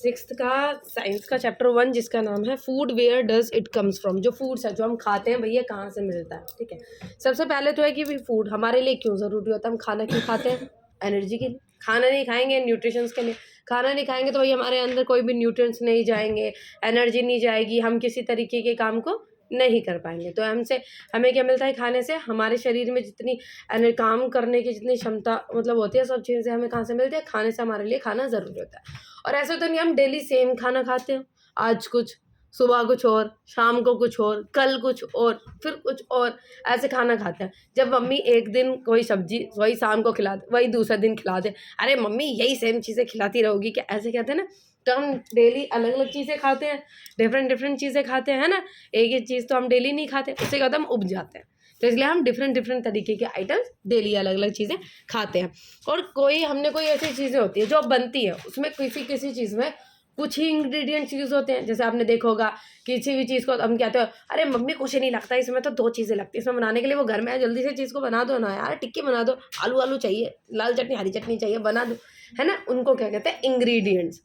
Sixth का science का chapter 1 जिसका नाम है food where does it comes from. जो फूड्स है जो हम खाते हैं भैया कहाँ से मिलता है, ठीक है। सबसे पहले तो है कि भाई फूड हमारे लिए क्यों ज़रूरी होता है। हम खाना क्यों खाते हैं? एनर्जी के लिए। खाना नहीं खाएंगे न्यूट्रिशंस के लिए। खाना नहीं खाएंगे तो भाई हमारे अंदर कोई भी न्यूट्रिएंट्स नहीं जाएंगे, एनर्जी नहीं जाएगी, हम किसी तरीके के काम को नहीं कर पाएंगे। तो हमें क्या मिलता है खाने से? हमारे शरीर में जितनी काम करने की जितनी क्षमता मतलब होती है, सब चीज़ें हमें कहाँ से मिलती है? खाने से। हमारे लिए खाना ज़रूरी होता है। और ऐसा तो नहीं हम डेली सेम खाना खाते हैं, आज कुछ, सुबह कुछ और, शाम को कुछ और, कल कुछ और, फिर कुछ और, ऐसे खाना खाते हैं। जब मम्मी एक दिन कोई सब्जी वही शाम को खिला दे, वही दूसरा दिन खिला दे, अरे मम्मी यही सेम चीज़ें खिलाती रहोगी क्या, ऐसे कहते हैं ना। तो हम डेली अलग अलग चीज़ें खाते हैं, डिफरेंट चीज़ें खाते हैं, है ना। एक ही चीज़ तो हम डेली नहीं खाते, उससे क्या होता है हम उब जाते हैं। तो इसलिए हम डिफरेंट तरीके के आइटम्स डेली अलग अलग चीज़ें खाते हैं। और हमने कोई ऐसी चीज़ें होती है जो बनती है, उसमें किसी चीज़ में कुछ ही इंग्रेडिएंट्स यूज़ होते हैं। जैसे आपने देखा होगा किसी भी चीज़ को हम कहते हो अरे मम्मी कुछ नहीं लगता, इसमें तो 2 चीज़ें लगती है इसमें बनाने के लिए, वो घर में है जल्दी से चीज़ को बना दो ना यार, टिक्की बना दो, आलू चाहिए, लाल चटनी हरी चटनी चाहिए, बना दो, है ना। उनको क्या कहते हैं? इंग्रेडिएंट्स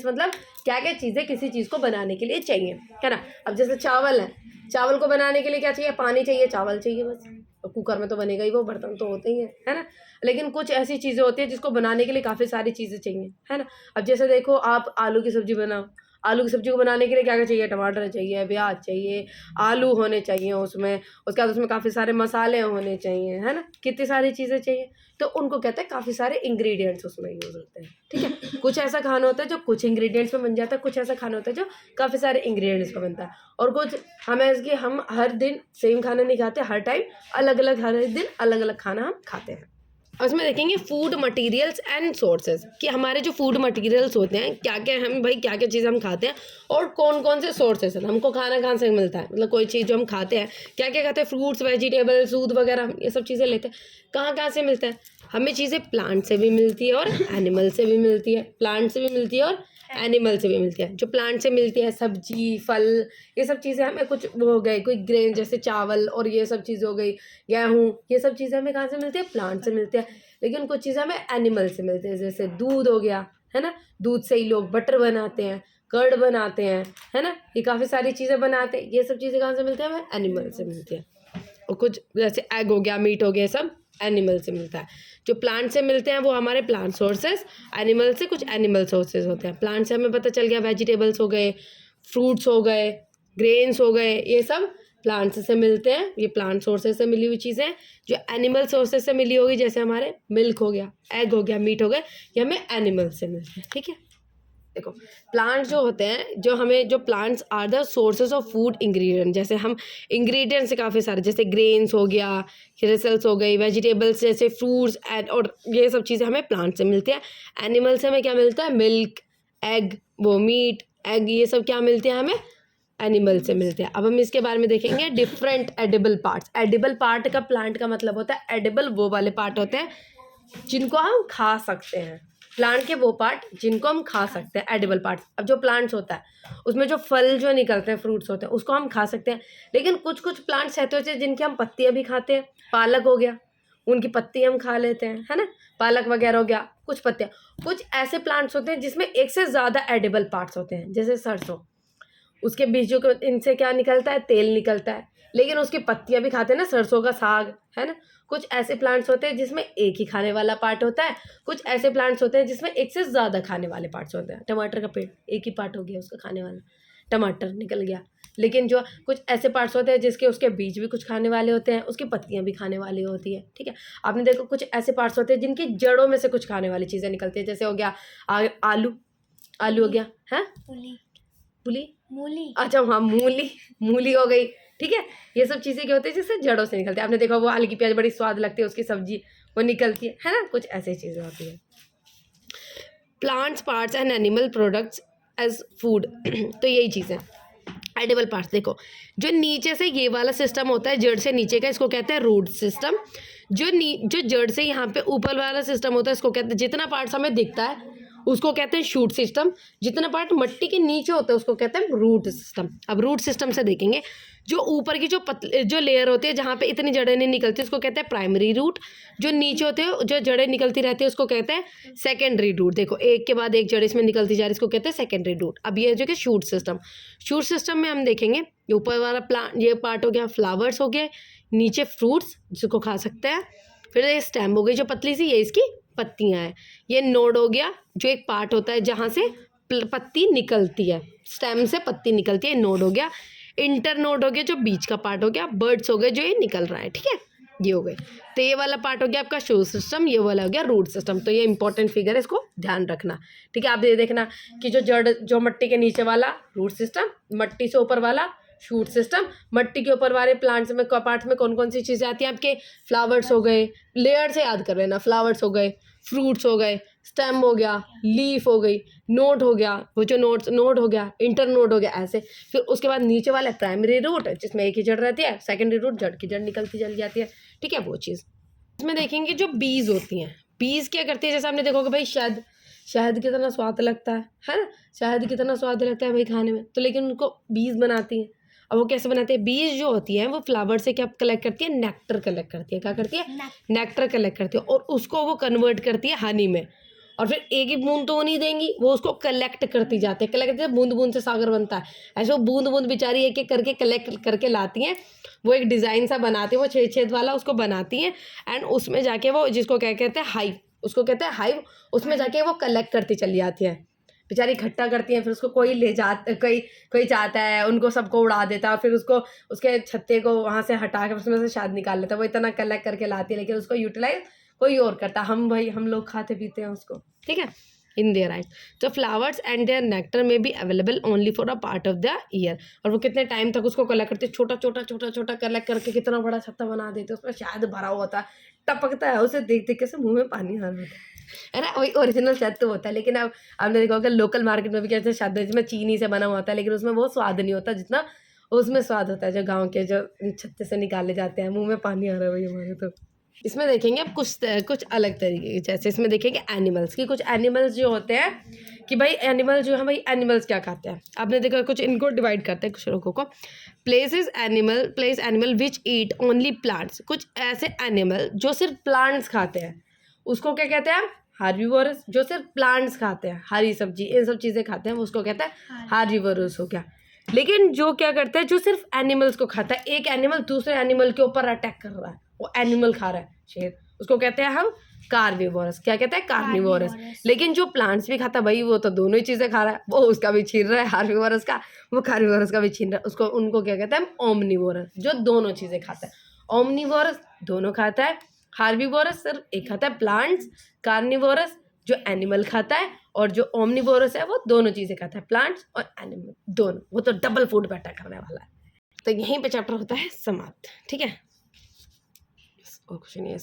मतलब क्या क्या चीज़ें किसी चीज़ को बनाने के लिए चाहिए, है ना। अब जैसे चावल है, चावल को बनाने के लिए क्या चाहिए? पानी चाहिए, चावल चाहिए बस। और कुकर में तो बनेगा ही, वो बर्तन तो होते ही हैं, है ना। लेकिन कुछ ऐसी चीज़ें होती हैं जिसको बनाने के लिए काफ़ी सारी चीज़ें चाहिए, है ना। अब जैसे देखो आप आलू की सब्ज़ी बनाओ, आलू की सब्ज़ी को बनाने के लिए क्या क्या चाहिए? टमाटर चाहिए, प्याज चाहिए, आलू होने चाहिए उसमें, उसके बाद उसमें काफ़ी सारे मसाले होने चाहिए, है ना। कितनी सारी चीज़ें चाहिए, तो उनको कहते हैं काफ़ी सारे इंग्रेडिएंट्स उसमें यूज़ होते हैं, ठीक है। कुछ ऐसा खाना होता है जो कुछ इंग्रेडिएंट्स में बन जाता है, कुछ ऐसा खाना होता है जो काफ़ी सारे इंग्रेडिएंट्स में बनता है। और कुछ हम हर दिन सेम खाना नहीं खाते, हर टाइम अलग अलग, हर दिन अलग अलग खाना हम खाते हैं। और उसमें देखेंगे फूड मटेरियल्स एंड सोर्सेज, कि हमारे जो फूड मटेरियल्स होते हैं क्या क्या, हम भाई क्या क्या चीज़ हम खाते हैं और कौन कौन से सोर्सेज हैं, हमको खाना कहाँ से मिलता है। मतलब कोई चीज़ जो हम खाते हैं, क्या क्या खाते हैं, फ्रूट्स, वेजिटेबल्स, दूध वगैरह, हम ये सब चीज़ें लेते हैं, कहाँ से मिलता है। हमें चीज़ें प्लांट से भी मिलती है और एनिमल से भी मिलती है, प्लांट से भी मिलती है और एनिमल से भी मिलती है। जो प्लांट से मिलती है, सब्जी, फल, ये सब चीज़ें हमें कुछ वो हो गए, कोई ग्रेन जैसे चावल और ये सब चीज़ हो गई, गेहूँ, ये सब चीज़ें हमें कहाँ से मिलती है? प्लांट से मिलती है। लेकिन कुछ चीज़ें हमें एनिमल से मिलती है, जैसे दूध हो गया, है ना। दूध से ही लोग बटर बनाते हैं, कर्ड बनाते हैं, है ना। ये काफ़ी सारी चीज़ें बनाते हैं, ये सब चीज़ें कहाँ से मिलती है? हमें एनिमल से मिलती है। और कुछ जैसे एग हो गया, मीट हो गया, सब एनिमल से मिलता है। जो प्लांट से मिलते हैं वो हमारे प्लांट सोर्सेज, एनिमल से कुछ एनिमल सोर्सेज होते हैं। प्लांट से हमें पता चल गया वेजिटेबल्स हो गए, फ्रूट्स हो गए, ग्रेन्स हो गए, ये सब प्लांट से मिलते हैं, ये प्लांट सोर्सेज से मिली हुई चीज़ें। जो एनिमल सोर्सेज से मिली होगी, जैसे हमारे मिल्क हो गया, एग हो गया, मीट हो गया, ये हमें एनिमल से मिलते हैं, ठीक है। देखो प्लांट्स जो होते हैं, जो plants are the sources of food ingredient. जैसे हम इंग्रेडिएंट्स से काफ़ी सारे, जैसे ग्रेन्स हो गया, रेसल्स हो गई, वेजिटेबल्स जैसे फ्रूट्स और ये सब चीज़ें हमें प्लांट से मिलती है। एनिमल से हमें क्या मिलता है? मिल्क, एग, वो मीट, एग, ये सब क्या मिलते हैं हमें? एनिमल से मिलते हैं। अब हम इसके बारे में देखेंगे different edible parts. Edible part का प्लांट का मतलब होता है, एडिबल वो वाले पार्ट होते हैं जिनको हम खा सकते हैं। प्लांट के वो पार्ट जिनको हम खा सकते हैं, एडिबल पार्ट्स। अब जो प्लांट्स होता है उसमें जो फल जो निकलते हैं, फ्रूट्स होते हैं, उसको हम खा सकते हैं। लेकिन कुछ प्लांट्स ऐसे होते हैं जिनकी हम पत्तियां भी खाते हैं। पालक हो गया, उनकी पत्ती हम खा लेते हैं, है ना। पालक वगैरह हो गया, कुछ पत्तियां। कुछ ऐसे प्लांट्स होते हैं जिसमें एक से ज़्यादा एडिबल पार्ट्स होते हैं, जैसे सरसों, उसके बीजों को इनसे क्या निकलता है? तेल निकलता है, लेकिन उसकी पत्तियां भी खाते हैं ना, सरसों का साग, है ना। कुछ ऐसे प्लांट्स होते हैं जिसमें एक ही खाने वाला पार्ट होता है, कुछ ऐसे प्लांट्स होते हैं जिसमें एक से ज़्यादा खाने वाले पार्ट्स होते हैं। टमाटर का पेड़, एक ही पार्ट हो गया उसका खाने वाला, टमाटर निकल गया। लेकिन जो कुछ ऐसे पार्ट्स होते हैं उसके बीज भी कुछ खाने वाले होते हैं, उसकी पत्तियां भी खाने वाली होती है, ठीक है। आपने देखो कुछ ऐसे पार्ट्स होते हैं जिनकी जड़ों में से कुछ खाने वाली चीज़ें निकलती है, जैसे हो गया आलू हो गया, है मूली, अच्छा हाँ, मूली हो गई, ठीक है। ये सब चीज़ें क्या होती है जिससे जड़ों से निकलती है। आपने देखा वो आलू की प्याज बड़ी स्वाद लगती है, उसकी सब्जी वो निकलती है ना। कुछ ऐसी चीज़ें होती है। Plants parts and animal products as food तो यही चीज़ है एडिबल पार्ट्स। देखो जो नीचे से ये वाला सिस्टम होता है, जड़ से नीचे का, इसको कहते हैं रूट सिस्टम। जो जड़ से यहाँ पे ऊपर वाला सिस्टम होता है, इसको कहते हैं, जितना पार्ट्स हमें दिखता है उसको कहते हैं शूट सिस्टम। जितना पार्ट मिट्टी के नीचे होता है उसको कहते हैं रूट सिस्टम। अब रूट सिस्टम से देखेंगे, जो ऊपर की जो लेयर होती है जहाँ पे इतनी जड़ें नहीं निकलती उसको कहते हैं प्राइमरी रूट। जो नीचे होते हैं जो जड़ें निकलती रहती है उसको कहते हैं सेकेंडरी रूट। देखो एक के बाद एक जड़ इसमें निकलती जा रही है, इसको कहते हैं सेकेंडरी रूट। अब ये जो कि शूट सिस्टम, शूट सिस्टम में हम देखेंगे ये ऊपर वाला प्लांट, ये पार्ट हो गया फ्लावर्स हो गए, नीचे फ्रूट्स जिसको खा सकते हैं, फिर ये स्टेम हो गई जो पतली सी, ये इसकी पत्तियां हैं, ये नोड हो गया जो एक पार्ट होता है जहाँ से पत्ती निकलती है, स्टेम से पत्ती निकलती है, नोड हो गया। इंटर नोड हो गया जो बीच का पार्ट हो गया, बर्ड्स हो गए जो ये निकल रहा है, ठीक है, ये हो गए। तो ये वाला पार्ट हो गया आपका शूट सिस्टम, ये वाला हो गया रूट सिस्टम। तो ये इंपॉर्टेंट फिगर है, इसको ध्यान रखना, ठीक है। आप ये देखना कि जो जड़, जो मिट्टी के नीचे वाला रूट सिस्टम, मिट्टी से ऊपर वाला शूट सिस्टम, मिट्टी के ऊपर वाले प्लांट्स में पार्ट्स में कौन कौन सी चीज़ें आती हैं आपके, फ्लावर्स हो गए, लेयर से याद कर लेना, फ्लावर्स हो गए, फ्रूट्स हो गए, स्टेम हो गया, लीफ हो गई, नोड हो गया, वो जो नोड हो गया, इंटर नोड हो गया, ऐसे। फिर उसके बाद नीचे वाला प्राइमरी रूट जिसमें एक ही जड़ रहती है, सेकेंडरी रूट जड़ की जड़ निकलती चली जाती है, ठीक है, वो चीज़। इसमें देखेंगे जो बीज होती हैं, बीज क्या करती है, जैसे आपने देखोगे भाई शहद, शहद कितना स्वाद लगता है ना, शहद कितना स्वाद लगता है भाई खाने में, तो लेकिन उनको बीज बनाती हैं। अब वो कैसे बनाते हैं, बीज जो होती है वो फ्लावर से क्या कलेक्ट करती है, नेक्टर कलेक्ट करती है, क्या करती है, नेक्टर कलेक्ट करती है, और उसको वो कन्वर्ट करती है हनी में, और फिर एक ही बूंद तो वो नहीं देंगी, वो उसको कलेक्ट करती जाती है, कलेक्ट करती है, बूंद बूंद से सागर बनता है, ऐसे वो बूंद बूंद बेचारी एक एक करके कलेक्ट करके लाती हैं, वो एक डिज़ाइन सा बनाती है, वो छेद छेद वाला उसको बनाती हैं, एंड उसमें जाके वो, जिसको क्या कहते हैं हाइव, उसको कहते हैं हाइव, उसमें जाके वो कलेक्ट करती चली जाती है, बेचारी इकट्ठा करती हैं, फिर उसको कोई ले जाता, कोई चाहता है, उनको सबको उड़ा देता है, और फिर उसको उसके छत्ते को वहाँ से हटा के उसमें से शहद निकाल लेता है, वो इतना कलेक्ट करके लाती है, लेकिन उसको यूटिलाइज कोई और करता है, हम लोग खाते पीते हैं उसको, ठीक है, इन देयर आइज। तो फ्लावर्स एंड देयर नेक्टर में be available only for a part of the year, और वो कितने टाइम तक उसको कलेक्ट करते, छोटा छोटा छोटा छोटा कलेक्ट करके कितना बड़ा छत्ता बना देते, उसमें शहद भरा हुआ होता है, टपकता है, उसे देख देख के से मुँह में पानी आ रहा है ना, वही ओरिजिनल शहद तो होता है। लेकिन अब आपने देखा होगा लोकल मार्केट में भी कैसे शहद है जिसमें चीनी से बना हुआ होता है, लेकिन उसमें वो स्वाद नहीं होता जितना उसमें स्वाद होता है जो गाँव के जो छत्ते से निकाले जाते हैं। मुँह में पानी आ रहा है भाई हमारे तो। इसमें देखेंगे अब कुछ अलग तरीके, जैसे इसमें देखेंगे एनिमल्स की, कुछ एनिमल्स जो होते हैं कि भाई एनिमल जो है भाई एनिमल्स क्या खाते हैं, आपने देखा कुछ इनको डिवाइड करते हैं कुछ लोगों को, place animal which eat only plants, कुछ ऐसे एनिमल जो सिर्फ प्लांट्स खाते हैं उसको क्या कहते हैं, हार्बीवोरस। जो सिर्फ प्लांट्स खाते हैं, हरी सब्जी इन सब चीज़ें खाते हैं, वो उसको कहते हैं हार्बीवोरस हो गया। लेकिन जो क्या करते हैं, जो सिर्फ एनिमल्स को खाता है, एक एनिमल दूसरे एनिमल के ऊपर अटैक कर रहा है, वो एनिमल खा रहा है शेर, उसको कहते हैं हम कार्निवोरस। क्या कहते हैं, कार्निवोरस। लेकिन जो प्लांट्स भी खाता है भाई वो तो दोनों ही चीज़ें खा रहा है, वो उसका भी छीन रहा है हार्बीवोरस का, वो कार्निवोरस का भी छीन रहा है, उसको उनको क्या कहते हैं, ओमनिवोरस, जो दोनों चीज़ें खाता है। ओमनिवोरस दोनों खाता है, हार्बीवोरस सिर्फ एक खाता है प्लांट्स, कार्निवोरस जो एनिमल खाता है, और जो ओमनिवोरस है वो दोनों चीज़ें खाता है, प्लांट्स और एनिमल दोनों, वो तो डबल फूड पे अटैक करने वाला है। तो यहीं पे चैप्टर होता है समाप्त, ठीक है, और कुछ नहीं है।